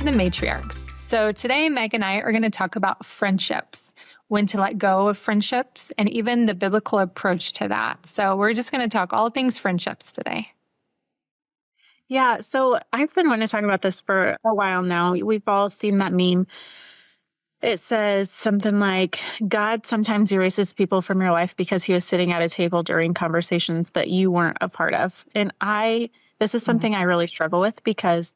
the Matriarchs. So today, Meg and I are going to talk about friendships, when to let go of friendships, and even the biblical approach to that. So we're just going to talk all things friendships today. Yeah, so I've been wanting to talk about this for a while now. We've all seen that meme. It says something like, God sometimes erases people from your life because he was sitting at a table during conversations that you weren't a part of. And this is something I really struggle with because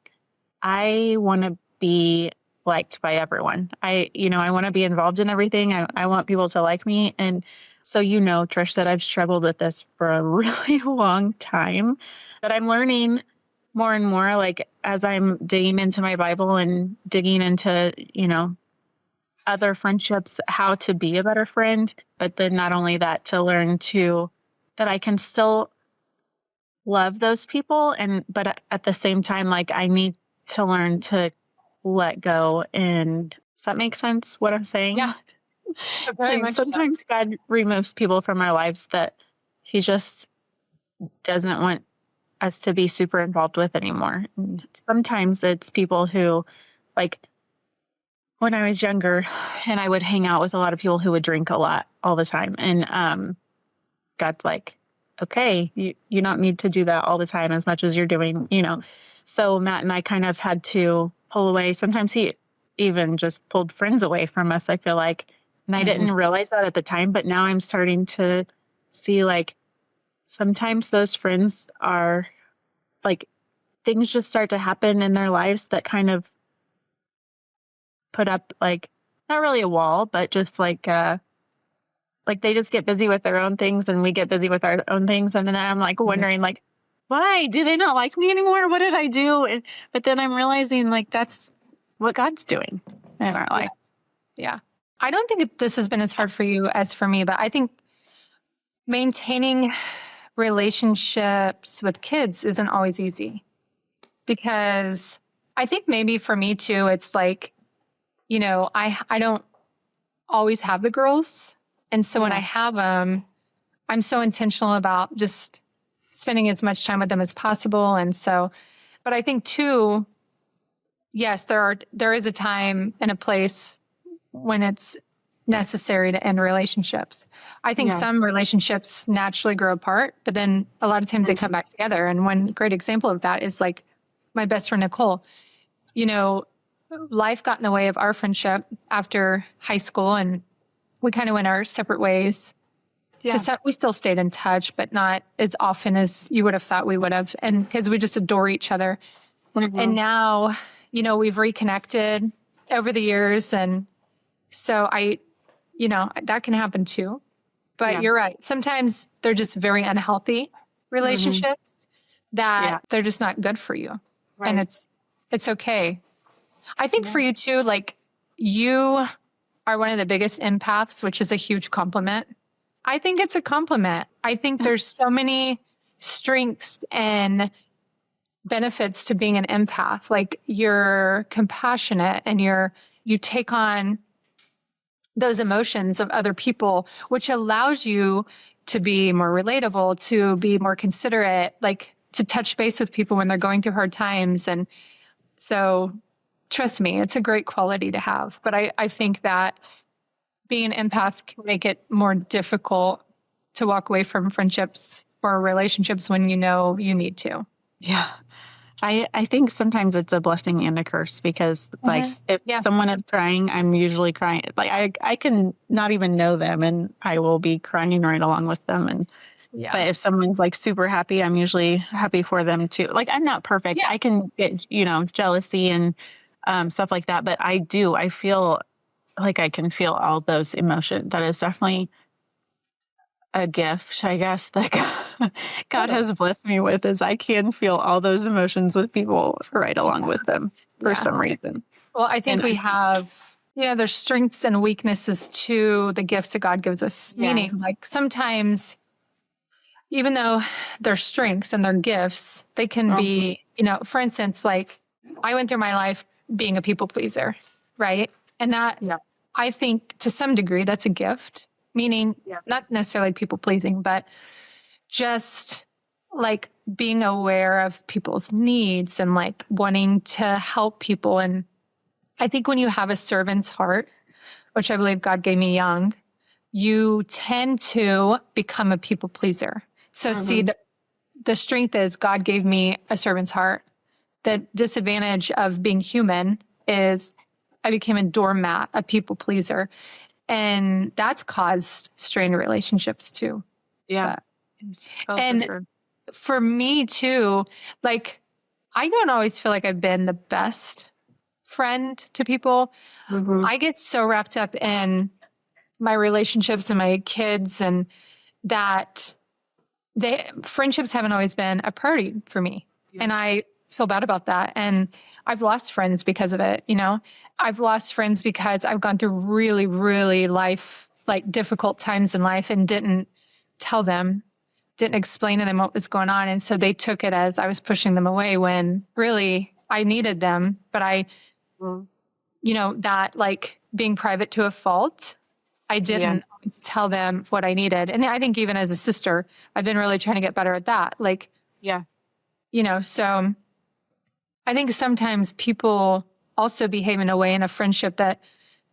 I want to be liked by everyone. I want to be involved in everything. I want people to like me. And so, Trish, that I've struggled with this for a really long time, but I'm learning more and more, like as I'm digging into my Bible and digging into, other friendships, how to be a better friend. But then not only that, to learn that I can still love those people. But at the same time, like I need to learn to let go. And does that make sense what I'm saying? Yeah. Very much sometimes so. God removes people from our lives that he just doesn't want us to be super involved with anymore. And sometimes it's people who, like, when I was younger and I would hang out with a lot of people who would drink a lot all the time. And God's like, okay, you don't need to do that all the time as much as you're doing, So Matt and I kind of had to pull away. Sometimes he even just pulled friends away from us, I feel like. And I didn't realize that at the time, but now I'm starting to see, like, sometimes those friends are, like, things just start to happen in their lives that kind of put up, like, not really a wall, but just like they just get busy with their own things and we get busy with our own things. And then I'm like wondering, like, why do they not like me anymore? What did I do? But then I'm realizing, like, that's what God's doing in our life. Yeah. I don't think this has been as hard for you as for me, but I think maintaining relationships with kids isn't always easy, because I think maybe for me too, it's like, I don't always have the girls. And so when I have them, I'm so intentional about just spending as much time with them as possible. And so, but I think too, yes, there is a time and a place when it's necessary to end relationships. I think some relationships naturally grow apart, but then a lot of times they come back together. And one great example of that is, like, my best friend, Nicole. Life got in the way of our friendship after high school, and we kind of went our separate ways. Yeah. We still stayed in touch, but not as often as you would have thought we would have. And because we just adore each other. And now, we've reconnected over the years. And so that can happen too. But you're right. Sometimes they're just very unhealthy relationships that they're just not good for you. Right. And it's okay. I think for you too, like, you are one of the biggest empaths, which is a huge compliment. I think it's a compliment. I think there's so many strengths and benefits to being an empath. Like, you're compassionate and you take on those emotions of other people, which allows you to be more relatable, to be more considerate, like to touch base with people when they're going through hard times. And so trust me, it's a great quality to have. But I think that being an empath can make it more difficult to walk away from friendships or relationships when you know you need to. Yeah. I think sometimes it's a blessing and a curse, because like if someone is crying, I'm usually crying. Like I can not even know them and I will be crying right along with them. And but if someone's like super happy, I'm usually happy for them too. Like, I'm not perfect. I can get, jealousy and stuff like that. But I feel like I can feel all those emotions. That is definitely a gift, I guess, that God has blessed me with, is I can feel all those emotions with people right along with them for some reason. Well, I think we have, there's strengths and weaknesses to the gifts that God gives us. Meaning, like, sometimes, even though they're strengths and they're gifts, they can be, for instance, like, I went through my life being a people pleaser, right? And that, I think to some degree, that's a gift. Meaning, not necessarily people pleasing, but just like being aware of people's needs and like wanting to help people and I think when you have a servant's heart, which I believe God gave me young, you tend to become a people pleaser. So see, the strength is God gave me a servant's heart. The disadvantage of being human is I became a doormat, a people pleaser. And that's caused strained relationships too. Yeah. And for me too, like, I don't always feel like I've been the best friend to people. I get so wrapped up in my relationships and my kids, and that friendships haven't always been a priority for me. Yeah. And I feel bad about that. And I've lost friends because of it. I've lost friends because I've gone through really, really difficult times in life and didn't tell them, didn't explain to them what was going on. And so they took it as I was pushing them away when really I needed them. But that being private to a fault, I didn't always tell them what I needed. And I think even as a sister, I've been really trying to get better at that. So I think sometimes people also behave in a way in a friendship that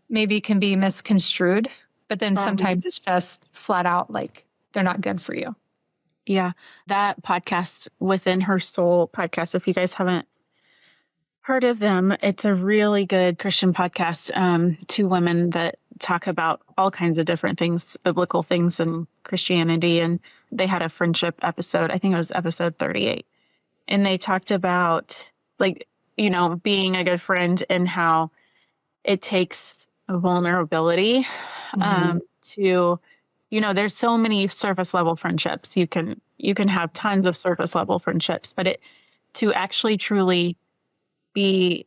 maybe can be misconstrued, but then sometimes it's just flat out they're not good for you. Yeah. That podcast, Within Her Soul podcast, if you guys haven't heard of them, it's a really good Christian podcast. Two women that talk about all kinds of different things, biblical things and Christianity. And they had a friendship episode. I think it was episode 38. And they talked about being a good friend and how it takes vulnerability to, there's so many surface level friendships. You can have tons of surface level friendships, but to actually truly be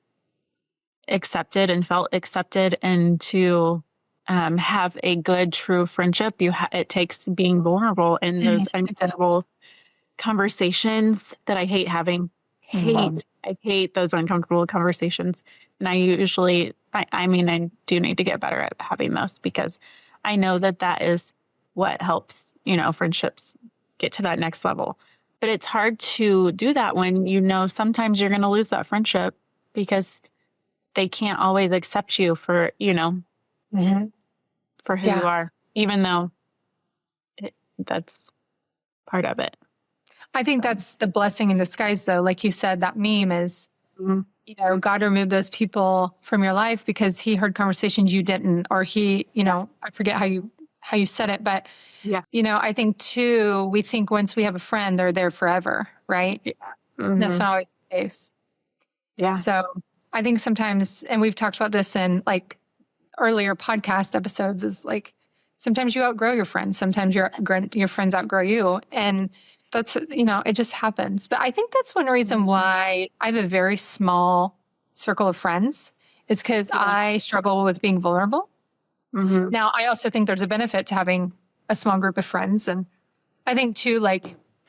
accepted and felt accepted and to have a good, true friendship, it takes being vulnerable in those uncomfortable conversations that I hate having. I hate those uncomfortable conversations. And I usually, I do need to get better at having those, because I know that is what helps, friendships get to that next level. But it's hard to do that when, sometimes you're going to lose that friendship because they can't always accept you for, for who you are, even though that's part of it. I think that's the blessing in disguise, though. Like you said, that meme is, God removed those people from your life because he heard conversations you didn't, or he, I forget how you said it, but I think too, we think once we have a friend, they're there forever, right? Yeah. That's not always the case. Yeah. So I think sometimes, and we've talked about this in earlier podcast episodes, is sometimes you outgrow your friends, sometimes your friends outgrow you, and that's, it just happens. But I think that's one reason why I have a very small circle of friends, is because I struggle with being vulnerable. Now, I also think there's a benefit to having a small group of friends. And I think too,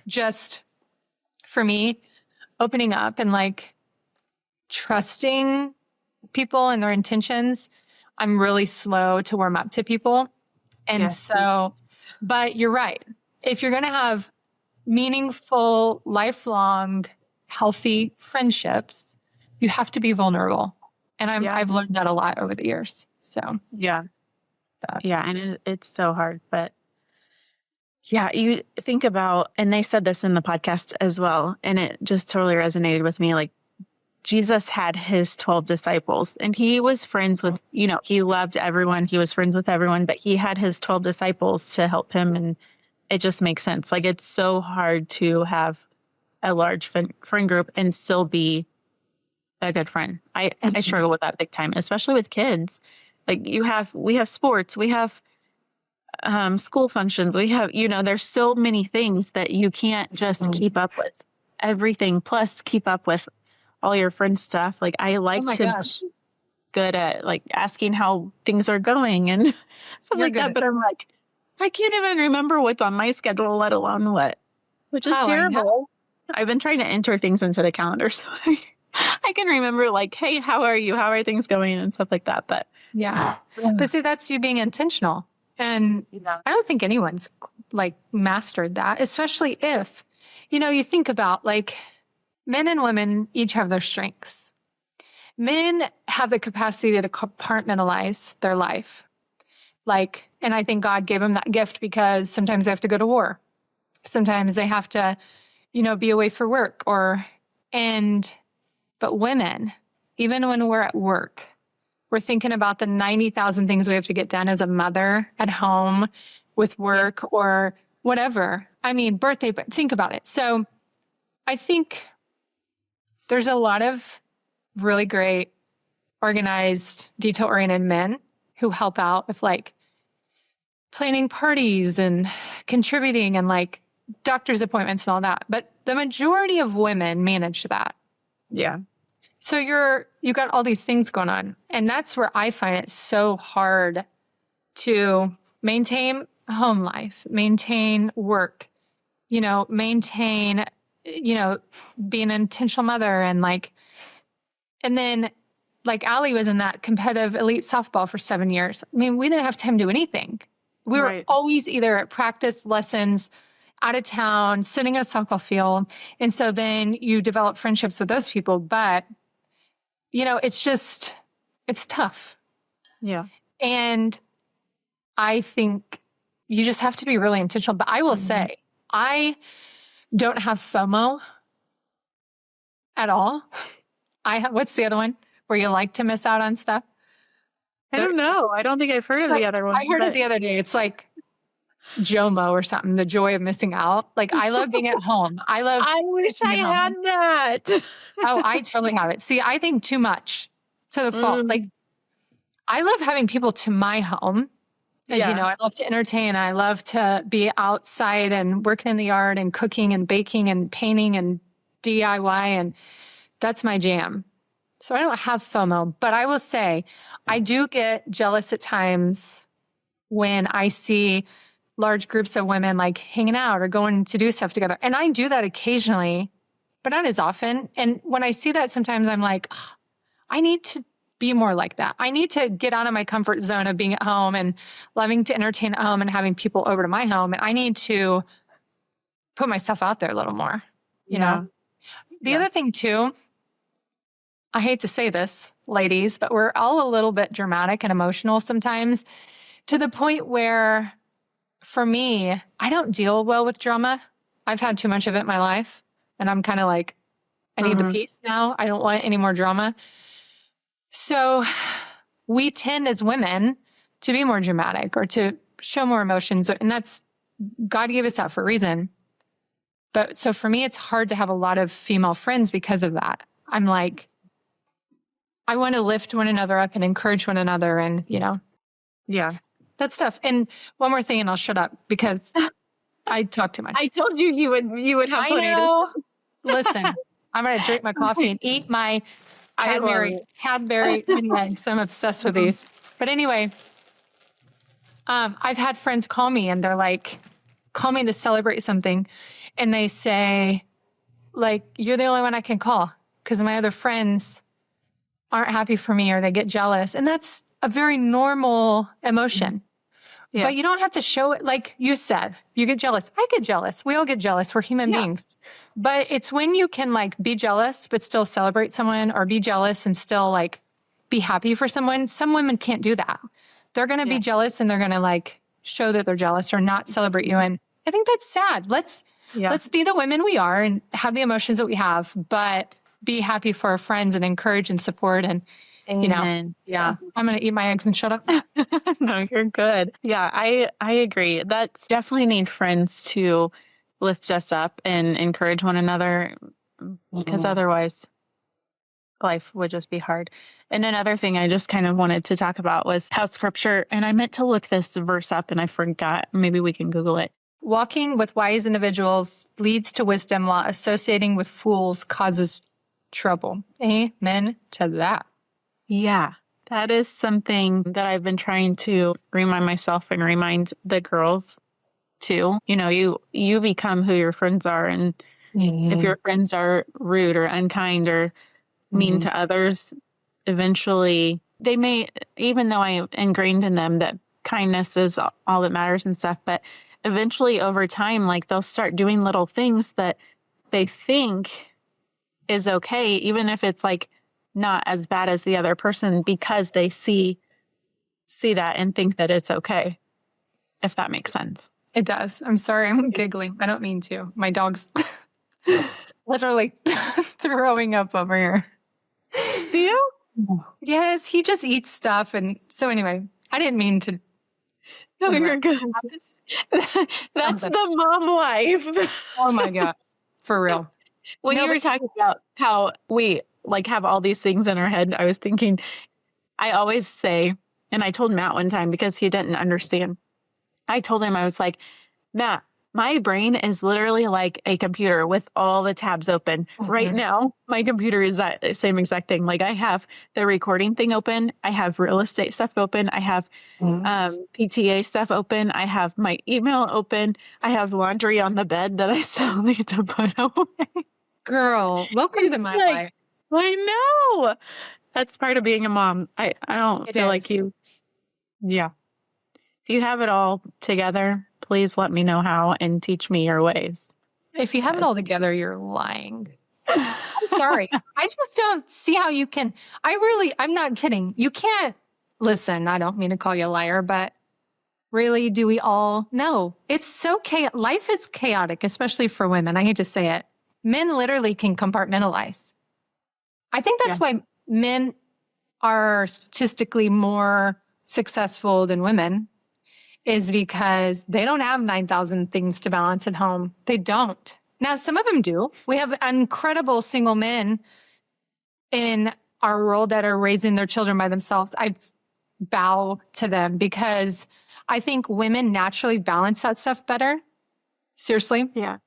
just for me, opening up and trusting people and their intentions, I'm really slow to warm up to people. And but you're right. If you're going to have meaningful, lifelong, healthy friendships, you have to be vulnerable. And I've learned that a lot over the years. So and it's so hard, but you think about, and they said this in the podcast as well, and it just totally resonated with me. Jesus had his 12 disciples, and he was friends with, he loved everyone. He was friends with everyone, but he had his 12 disciples to help him, and it just makes sense. It's so hard to have a large friend group and still be a good friend. I struggle with that big time, especially with kids. We have sports, we have school functions, we have, there's so many things that you can't just keep up with everything, plus keep up with all your friends' stuff. I like to be good at asking how things are going and stuff that. But I'm I can't even remember what's on my schedule, let alone which is terrible. I've been trying to enter things into the calendar so I can remember hey, how are you? How are things going? And stuff like that. But but see, that's you being intentional. And I don't think anyone's mastered that, especially if, you think about men and women each have their strengths. Men have the capacity to compartmentalize their life. Like, and I think God gave them that gift because sometimes they have to go to war. Sometimes they have to, be away for work but women, even when we're at work, we're thinking about the 90,000 things we have to get done as a mother at home with work or whatever. I mean, birthday, but think about it. So I think there's a lot of really great, organized, detail-oriented men who help out with like planning parties and contributing and like doctor's appointments and all that. But the majority of women manage that. Yeah. So you got all these things going on. And that's where I find it so hard to maintain home life, maintain work, maintain, being an intentional mother and then like Allie was in that competitive elite softball for 7 years. I mean, we didn't have time to do anything. We were always either at practice, lessons, out of town, sitting at a softball field. And so then you develop friendships with those people. But, it's tough. Yeah. And I think you just have to be really intentional. But I will say, I don't have FOMO at all. What's the other one where you like to miss out on stuff? I don't know. I don't think I've heard of the other one. I heard it the other day. It's like JOMO or something, the joy of missing out. Like I love being at home. I wish I had that. Oh, I totally have it. See, I think too much to the fault. Like I love having people to my home. As you know, I love to entertain. I love to be outside and working in the yard and cooking and baking and painting and DIY. And that's my jam. So I don't have FOMO, but I will say I do get jealous at times when I see large groups of women like hanging out or going to do stuff together. And I do that occasionally, but not as often. And when I see that, sometimes I'm like, I need to be more like that. I need to get out of my comfort zone of being at home and loving to entertain at home and having people over to my home. And I need to put myself out there a little more, you know? The other thing too, I hate to say this, ladies, but we're all a little bit dramatic and emotional sometimes to the point where, for me, I don't deal well with drama. I've had too much of it in my life. And I'm kind of like, I need the peace now. I don't want any more drama. So we tend as women to be more dramatic or to show more emotions. And that's, God gave us that for a reason. But so for me, it's hard to have a lot of female friends because of that. I'm like, I want to lift one another up and encourage one another and, Yeah. That stuff. And one more thing, and I'll shut up because I talk too much. I told you you would have plenty. I know. Listen, I'm going to drink my coffee and eat my Cadbury mini eggs. I'm obsessed with these. But anyway, I've had friends call me and they're like, call me to celebrate something. And they say, like, you're the only one I can call because my other friends aren't happy for me or they get jealous. And that's a very normal emotion. Yeah. But you don't have to show it. Like you said, you get jealous. I get jealous. We all get jealous. We're human beings. But it's when you can like be jealous, but still celebrate someone or be jealous and still like be happy for someone. Some women can't do that. They're going to be jealous and they're going to like show that they're jealous or not celebrate you. And I think that's sad. Let's be the women we are and have the emotions that we have, but be happy for our friends and encourage and support and, Amen. So I'm going to eat my eggs and shut up. No, you're good. Yeah, I agree. That's definitely need friends to lift us up and encourage one another because otherwise life would just be hard. And another thing I just kind of wanted to talk about was how scripture, and I meant to look this verse up and I forgot. Maybe we can Google it. Walking with wise individuals leads to wisdom while associating with fools causes trouble. Amen to that. Yeah, that is something that I've been trying to remind myself and remind the girls too. You become who your friends are. And if your friends are rude or unkind or mean to others, eventually they may, even though I ingrained in them that kindness is all that matters and stuff, but eventually over time, like they'll start doing little things that they think is okay, even if it's like not as bad as the other person because they see that and think that it's okay, if that makes sense. It does. I'm sorry. I'm giggling. I don't mean to. My dog's literally throwing up over here. Do you? Yes, he just eats stuff. And so anyway, I didn't mean to. No, you're good. That's the mom life. Oh my God. For real. When you were talking about how we like have all these things in our head, I was thinking, I always say, and I told Matt one time because he didn't understand. I told him, I was like, Matt, my brain is literally like a computer with all the tabs open. Mm-hmm. Right now, my computer is that same exact thing. Like I have the recording thing open. I have real estate stuff open. I have PTA stuff open. I have my email open. I have laundry on the bed that I still need to put away. Girl, welcome to my life. I know. That's part of being a mom. I don't feel like you. Yeah. If you have it all together, please let me know how and teach me your ways. If you have it all together, you're lying. I'm sorry. I just don't see how you can. I'm not kidding. You can't. Listen, I don't mean to call you a liar, but really, do we all? No. It's so chaotic. Life is chaotic, especially for women. I hate to say it. Men literally can compartmentalize. I think that's why men are statistically more successful than women, is because they don't have 9,000 things to balance at home. They don't. Now, some of them do. We have incredible single men in our world that are raising their children by themselves. I bow to them because I think women naturally balance that stuff better. Seriously. Yeah.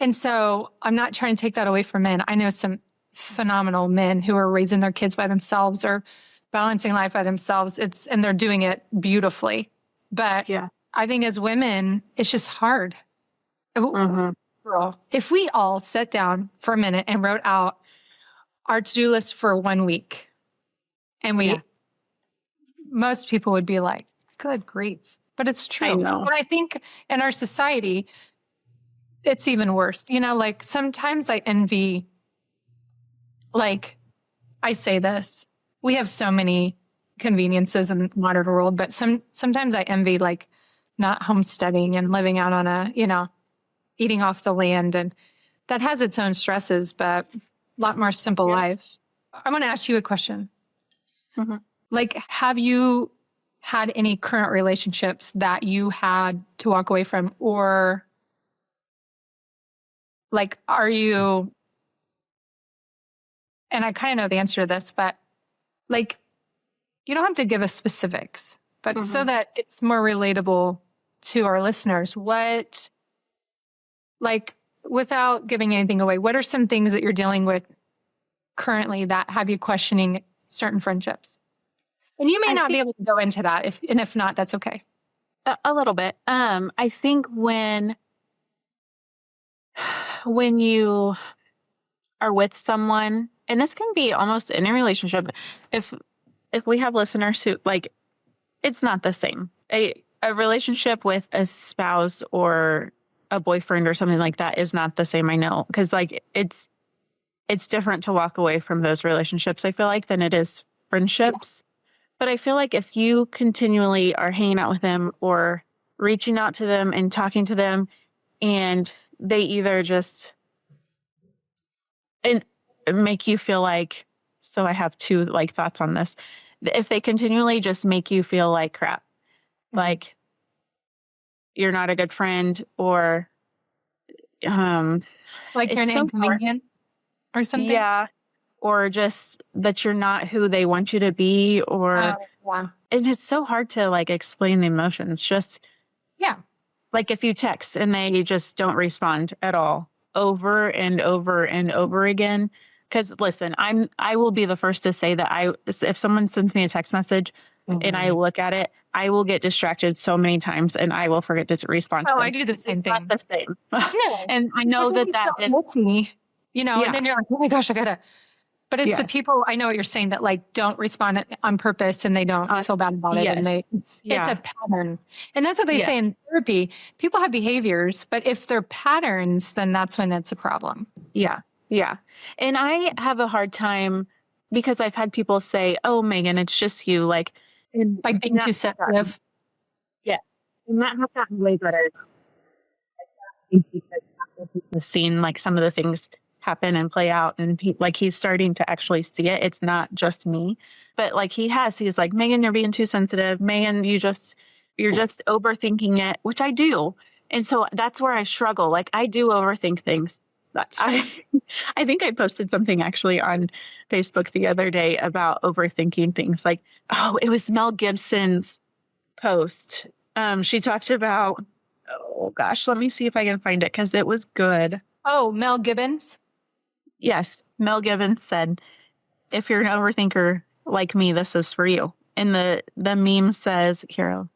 And so I'm not trying to take that away from men. I know some phenomenal men who are raising their kids by themselves or balancing life by themselves. And they're doing it beautifully. But I think as women, it's just hard. Mm-hmm. If we all sat down for a minute and wrote out our to-do list for 1 week, and most people would be like, good grief. But it's true. I know. But I think in our society, it's even worse. You know, like sometimes I envy, like I say this, we have so many conveniences in the modern world, but sometimes I envy like not homesteading and living out on eating off the land, and that has its own stresses, but a lot more simple life. I want to ask you a question. Mm-hmm. Like, have you had any current relationships that you had to walk away from, or like, are you, and I kind of know the answer to this, but like, you don't have to give us specifics, but so that it's more relatable to our listeners, what, like, without giving anything away, what are some things that you're dealing with currently that have you questioning certain friendships? And you may not be able to go into that, if not, that's okay. A little bit. I think when you are with someone, and this can be almost any relationship, if we have listeners who like, it's not the same. A relationship with a spouse or a boyfriend or something like that is not the same. I know, because like it's different to walk away from those relationships, I feel like, than it is friendships. Yeah. But I feel like if you continually are hanging out with them or reaching out to them and talking to them, and they either just and make you feel like, so I have two like thoughts on this. If they continually just make you feel like crap, like you're not a good friend, or like you're an inconvenience or something. Yeah. Or just that you're not who they want you to be, or and it's so hard to like explain the emotions. Just like if you text and they just don't respond at all over and over and over again. Because listen, I will be the first to say that if someone sends me a text message and I look at it, I will get distracted so many times and I will forget to respond to them. I do the same thing. Not the same. No. And I know that is me, and then you're like, oh my gosh, I gotta. But it's the people, I know what you're saying, that like don't respond on purpose and they don't feel bad about it. And it's a pattern. And that's what they say in therapy. People have behaviors, but if they're patterns, then that's when it's a problem. Yeah. Yeah. And I have a hard time because I've had people say, "Oh, Megan, it's just you." Like being too sensitive. Yeah. And that has gotten way better. Because the scene, like some of the things happen and play out, and he's starting to actually see it. It's not just me, but like he's like, Megan, you're being too sensitive. Megan, you're just overthinking it, which I do. And so that's where I struggle. Like I do overthink things. I think I posted something actually on Facebook the other day about overthinking things. Like, oh, it was Mel Gibson's post. She talked about, oh gosh, let me see if I can find it because it was good. Oh, Mel Gibbons? Yes. Mel Gibbons said, if you're an overthinker like me, this is for you. And the meme says, Carol,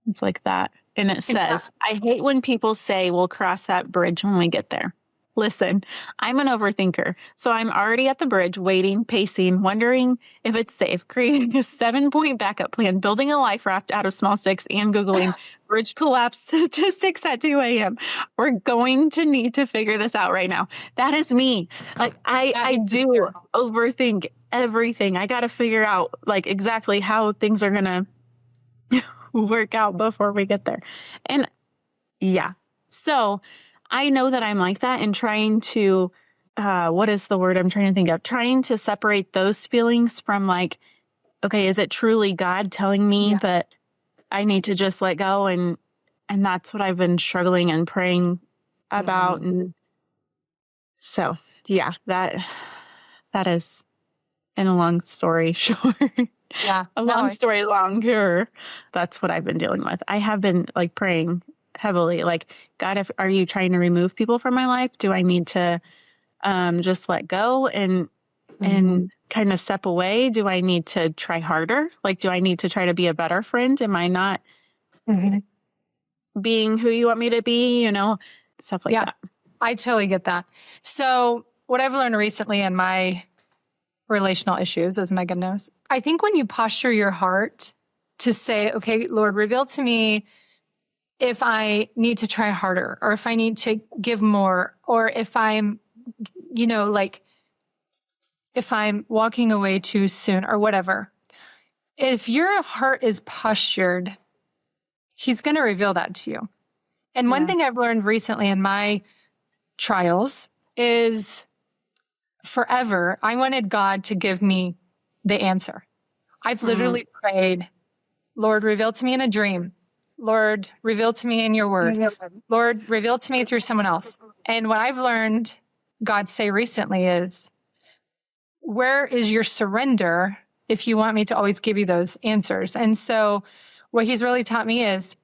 it's like that. And it says, I hate when people say we'll cross that bridge when we get there. Listen, I'm an overthinker, so I'm already at the bridge, waiting, pacing, wondering if it's safe, creating a 7-point backup plan, building a life raft out of small sticks, and Googling bridge collapse statistics at 2 a.m. We're going to need to figure this out right now. That is me. Like I do overthink everything. I got to figure out like exactly how things are going to work out before we get there. And yeah, so I know that I'm like that and trying to, what is the word I'm trying to think of? Trying to separate those feelings from like, okay, is it truly God telling me that I need to just let go? And that's what I've been struggling and praying about. And so, yeah, that is in a long story short. Yeah. A long story longer. That's what I've been dealing with. I have been like praying heavily, like, God, are you trying to remove people from my life? Do I need to just let go and kind of step away? Do I need to try harder? Like, do I need to try to be a better friend? Am I not being who you want me to be? You know, stuff like that. I totally get that. So what I've learned recently in my relational issues, as Megan knows, I think when you posture your heart to say, okay, Lord, reveal to me if I need to try harder, or if I need to give more, or if I'm, like if I'm walking away too soon or whatever. If your heart is postured, He's going to reveal that to you. And one thing I've learned recently in my trials is forever, I wanted God to give me the answer. I've literally prayed, Lord, reveal to me in a dream. Lord, reveal to me in your word. Lord, reveal to me through someone else. And what I've learned God say recently is, where is your surrender if you want me to always give you those answers? And so what He's really taught me is,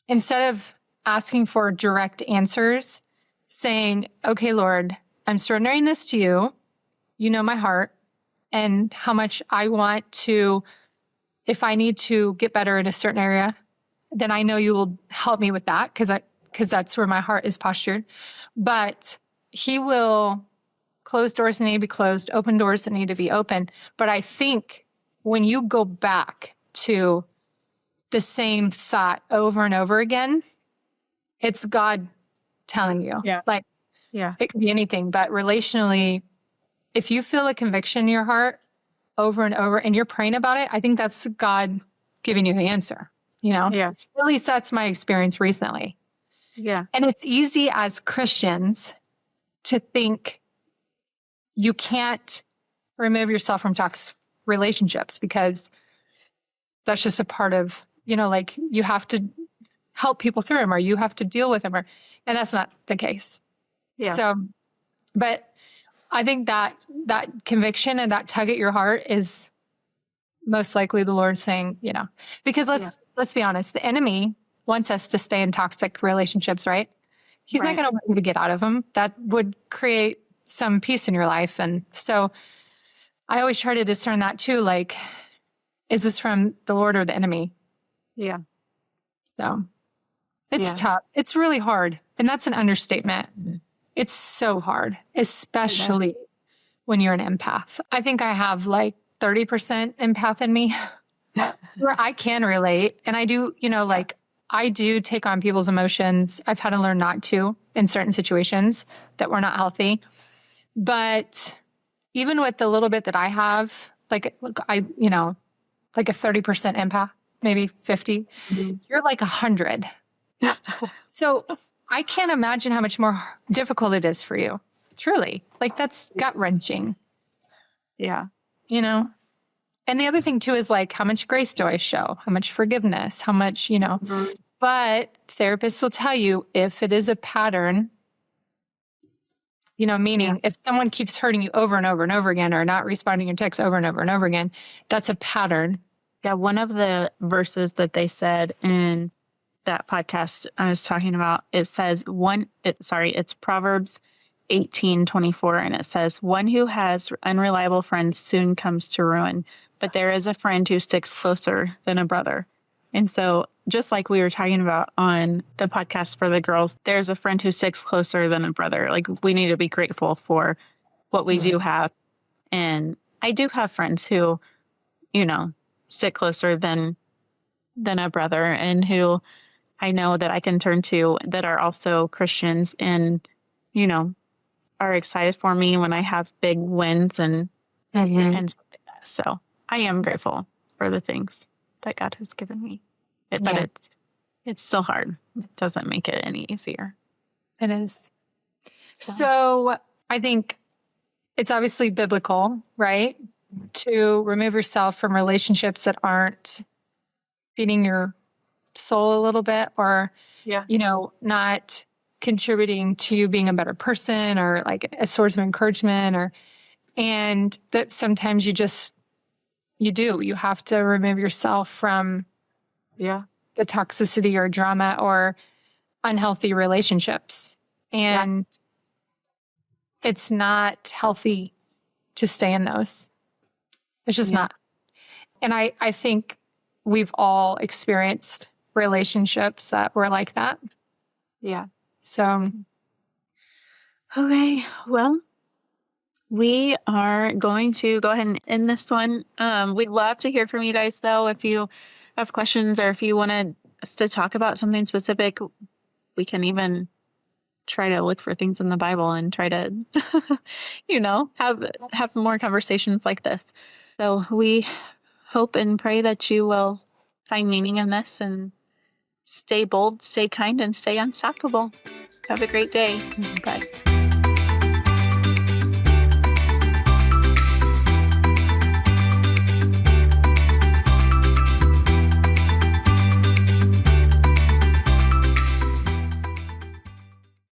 instead of asking for direct answers, saying, okay, Lord, I'm surrendering this to you. You know my heart and how much I want to, if I need to get better in a certain area, then I know you will help me with that because that's where my heart is postured. But He will close doors that need to be closed, open doors that need to be open. But I think when you go back to the same thought over and over again, it's God telling you. It could be anything, but relationally, if you feel a conviction in your heart over and over and you're praying about it, I think that's God giving you the answer. At least that's my experience recently. And it's easy as Christians to think you can't remove yourself from toxic relationships because that's just a part of, like you have to help people through them or you have to deal with them, and that's not the case. So, but I think that conviction and that tug at your heart is most likely the Lord saying, because let's be honest, the enemy wants us to stay in toxic relationships, right? He's not going to want you to get out of them. That would create some peace in your life. And so I always try to discern that too. Like, is this from the Lord or the enemy? So it's tough. It's really hard. And that's an understatement. It's so hard, especially when you're an empath. I think I have like 30% empath in me where I can relate. And I do, I do take on people's emotions. I've had to learn not to in certain situations that were not healthy. But even with the little bit that I have, like I, like a 30% empath, maybe 50, you're like 100. So I can't imagine how much more difficult it is for you. Truly. Like that's gut wrenching. Yeah. And the other thing too is like, how much grace do I show? How much forgiveness? How much, but therapists will tell you if it is a pattern, meaning if someone keeps hurting you over and over and over again, or not responding to your texts over and over and over again, that's a pattern. Yeah. One of the verses that they said in that podcast I was talking about, it says it's Proverbs 18:24, and it says, "One who has unreliable friends soon comes to ruin, but there is a friend who sticks closer than a brother." And so, just like we were talking about on the podcast for the girls, there's a friend who sticks closer than a brother. Like, we need to be grateful for what we do have. And I do have friends who, stick closer than a brother, and who I know that I can turn to, that are also Christians, and, are excited for me when I have big wins and stuff like that. So I am grateful for the things that God has given me. But it's still hard. It doesn't make it any easier. It is. So I think it's obviously biblical, right? To remove yourself from relationships that aren't feeding your soul a little bit, or, not contributing to you being a better person, or like a source of encouragement, and that sometimes you have to remove yourself from the toxicity or drama or unhealthy relationships. And it's not healthy to stay in those. It's just not. And I think we've all experienced relationships that were like that. Yeah. So, okay, well, we are going to go ahead and end this one. We'd love to hear from you guys, though. If you have questions, or if you want us to talk about something specific, we can even try to look for things in the Bible and try to, have more conversations like this. So we hope and pray that you will find meaning in this, and stay bold, stay kind, and stay unstoppable. Have a great day. Bye.